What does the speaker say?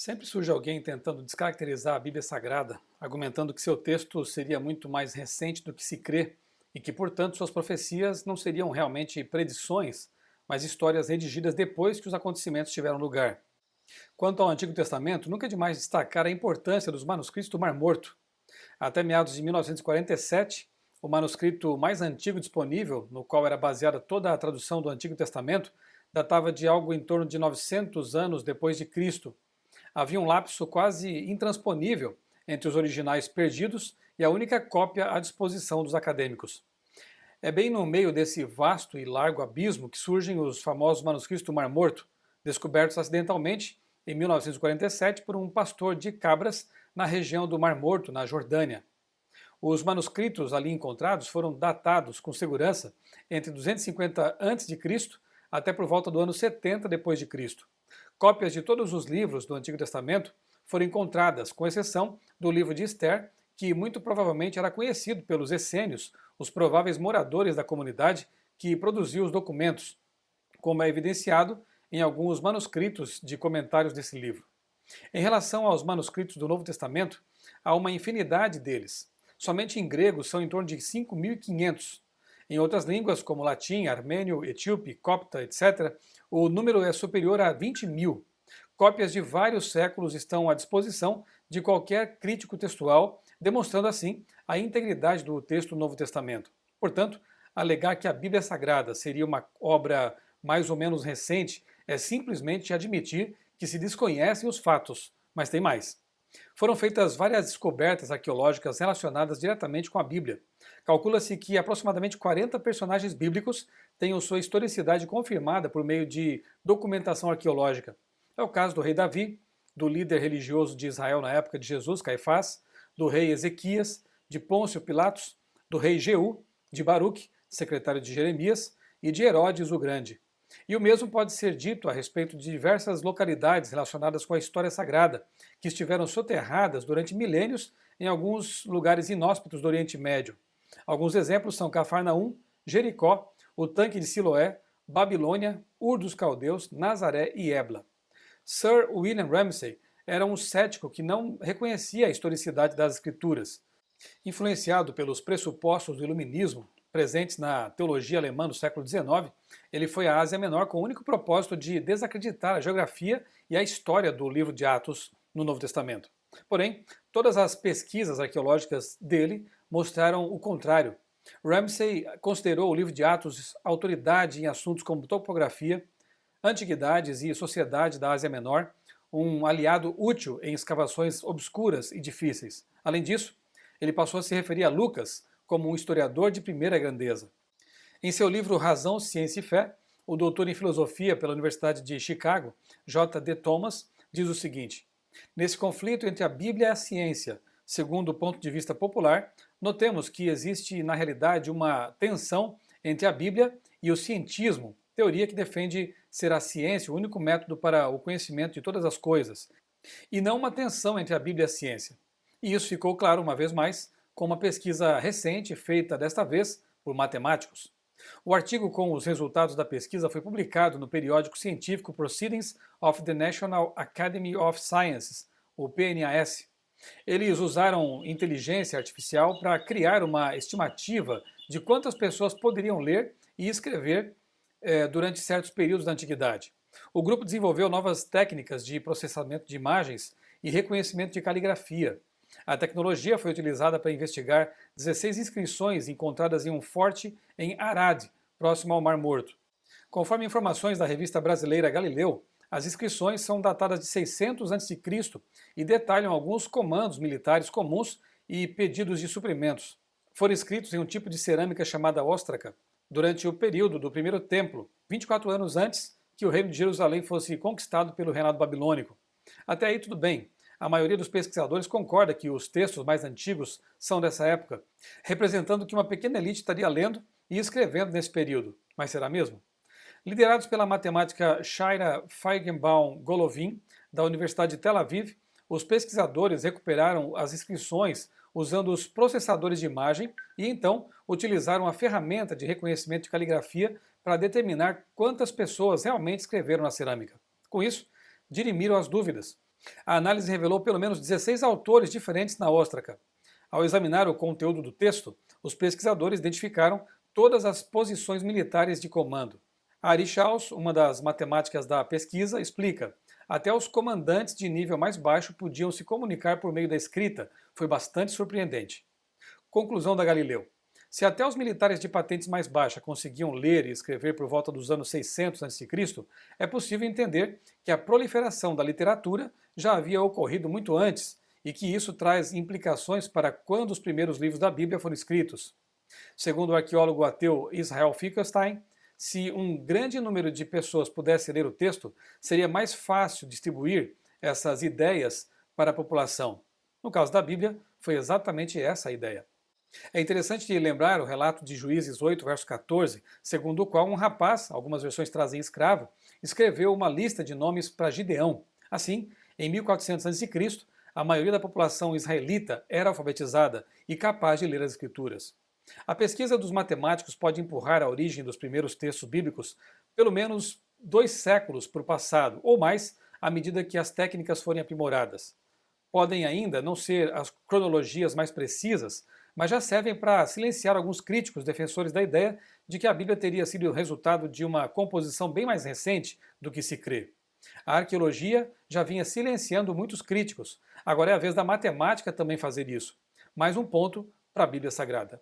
Sempre surge alguém tentando descaracterizar a Bíblia Sagrada, argumentando que seu texto seria muito mais recente do que se crê e que, portanto, suas profecias não seriam realmente predições, mas histórias redigidas depois que os acontecimentos tiveram lugar. Quanto ao Antigo Testamento, nunca é demais destacar a importância dos manuscritos do Mar Morto. Até meados de 1947, o manuscrito mais antigo disponível, no qual era baseada toda a tradução do Antigo Testamento, datava de algo em torno de 900 anos depois de Cristo. Havia um lapso quase intransponível entre os originais perdidos e a única cópia à disposição dos acadêmicos. É bem no meio desse vasto e largo abismo que surgem os famosos manuscritos do Mar Morto, descobertos acidentalmente em 1947 por um pastor de cabras na região do Mar Morto, na Jordânia. Os manuscritos ali encontrados foram datados com segurança entre 250 a.C. até por volta do ano 70 depois de Cristo. Cópias de todos os livros do Antigo Testamento foram encontradas, com exceção do livro de Esther, que muito provavelmente era conhecido pelos essênios, os prováveis moradores da comunidade que produziu os documentos, como é evidenciado em alguns manuscritos de comentários desse livro. Em relação aos manuscritos do Novo Testamento, há uma infinidade deles. Somente em grego são em torno de 5.500. Em outras línguas, como latim, armênio, etíope, copta, etc., o número é superior a 20.000. Cópias de vários séculos estão à disposição de qualquer crítico textual, demonstrando assim a integridade do texto do Novo Testamento. Portanto, alegar que a Bíblia Sagrada seria uma obra mais ou menos recente é simplesmente admitir que se desconhecem os fatos, mas tem mais. Foram feitas várias descobertas arqueológicas relacionadas diretamente com a Bíblia. Calcula-se que aproximadamente 40 personagens bíblicos tenham sua historicidade confirmada por meio de documentação arqueológica. É o caso do rei Davi, do líder religioso de Israel na época de Jesus, Caifás, do rei Ezequias, de Pôncio Pilatos, do rei Jeú, de Baruque, secretário de Jeremias, e de Herodes o Grande. E o mesmo pode ser dito a respeito de diversas localidades relacionadas com a história sagrada, que estiveram soterradas durante milênios em alguns lugares inóspitos do Oriente Médio. Alguns exemplos são Cafarnaum, Jericó, o Tanque de Siloé, Babilônia, Ur dos Caldeus, Nazaré e Ebla. Sir William Ramsay era um cético que não reconhecia a historicidade das escrituras. Influenciado pelos pressupostos do iluminismo presentes na teologia alemã do século XIX, ele foi à Ásia Menor com o único propósito de desacreditar a geografia e a história do livro de Atos no Novo Testamento. Porém, todas as pesquisas arqueológicas dele mostraram o contrário. Ramsay considerou o livro de Atos autoridade em assuntos como topografia, antiguidades e sociedade da Ásia Menor, um aliado útil em escavações obscuras e difíceis. Além disso, ele passou a se referir a Lucas como um historiador de primeira grandeza. Em seu livro Razão, Ciência e Fé, o doutor em filosofia pela Universidade de Chicago, J. D. Thomas, diz o seguinte: nesse conflito entre a Bíblia e a ciência, segundo o ponto de vista popular, notemos que existe, na realidade, uma tensão entre a Bíblia e o cientismo, teoria que defende ser a ciência o único método para o conhecimento de todas as coisas, e não uma tensão entre a Bíblia e a ciência. E isso ficou claro, uma vez mais, com uma pesquisa recente feita desta vez por matemáticos. O artigo com os resultados da pesquisa foi publicado no periódico científico Proceedings of the National Academy of Sciences, o PNAS. Eles usaram inteligência artificial para criar uma estimativa de quantas pessoas poderiam ler e escrever durante certos períodos da antiguidade. O grupo desenvolveu novas técnicas de processamento de imagens e reconhecimento de caligrafia. A tecnologia foi utilizada para investigar 16 inscrições encontradas em um forte em Arad, próximo ao Mar Morto. Conforme informações da revista brasileira Galileu, as inscrições são datadas de 600 a.C. e detalham alguns comandos militares comuns e pedidos de suprimentos. Foram escritos em um tipo de cerâmica chamada óstraca, durante o período do primeiro templo, 24 anos antes que o reino de Jerusalém fosse conquistado pelo reinado babilônico. Até aí tudo bem. A maioria dos pesquisadores concorda que os textos mais antigos são dessa época, representando que uma pequena elite estaria lendo e escrevendo nesse período. Mas será mesmo? Liderados pela matemática Shaira Feigenbaum-Golovin, da Universidade de Tel Aviv, os pesquisadores recuperaram as inscrições usando os processadores de imagem e então utilizaram a ferramenta de reconhecimento de caligrafia para determinar quantas pessoas realmente escreveram na cerâmica. Com isso, dirimiram as dúvidas, A análise revelou pelo menos 16 autores diferentes na Óstraca. Ao examinar o conteúdo do texto, os pesquisadores identificaram todas as posições militares de comando. A Ari Schaus, uma das matemáticas da pesquisa, explica: até os comandantes de nível mais baixo podiam se comunicar por meio da escrita. Foi bastante surpreendente. Conclusão da Galileu: se até os militares de patentes mais baixa conseguiam ler e escrever por volta dos anos 600 a.C., é possível entender que a proliferação da literatura já havia ocorrido muito antes e que isso traz implicações para quando os primeiros livros da Bíblia foram escritos. Segundo o arqueólogo ateu Israel Finkelstein, se um grande número de pessoas pudesse ler o texto, seria mais fácil distribuir essas ideias para a população. No caso da Bíblia, foi exatamente essa a ideia. É interessante lembrar o relato de Juízes 8, verso 14, segundo o qual um rapaz, algumas versões trazem escravo, escreveu uma lista de nomes para Gideão. Assim, em 1400 a.C., a maioria da população israelita era alfabetizada e capaz de ler as escrituras. A pesquisa dos matemáticos pode empurrar a origem dos primeiros textos bíblicos pelo menos 2 séculos para o passado, ou mais, à medida que as técnicas forem aprimoradas. Podem ainda não ser as cronologias mais precisas, mas já servem para silenciar alguns críticos defensores da ideia de que a Bíblia teria sido o resultado de uma composição bem mais recente do que se crê. A arqueologia já vinha silenciando muitos críticos, agora é a vez da matemática também fazer isso. Mais um ponto para a Bíblia Sagrada.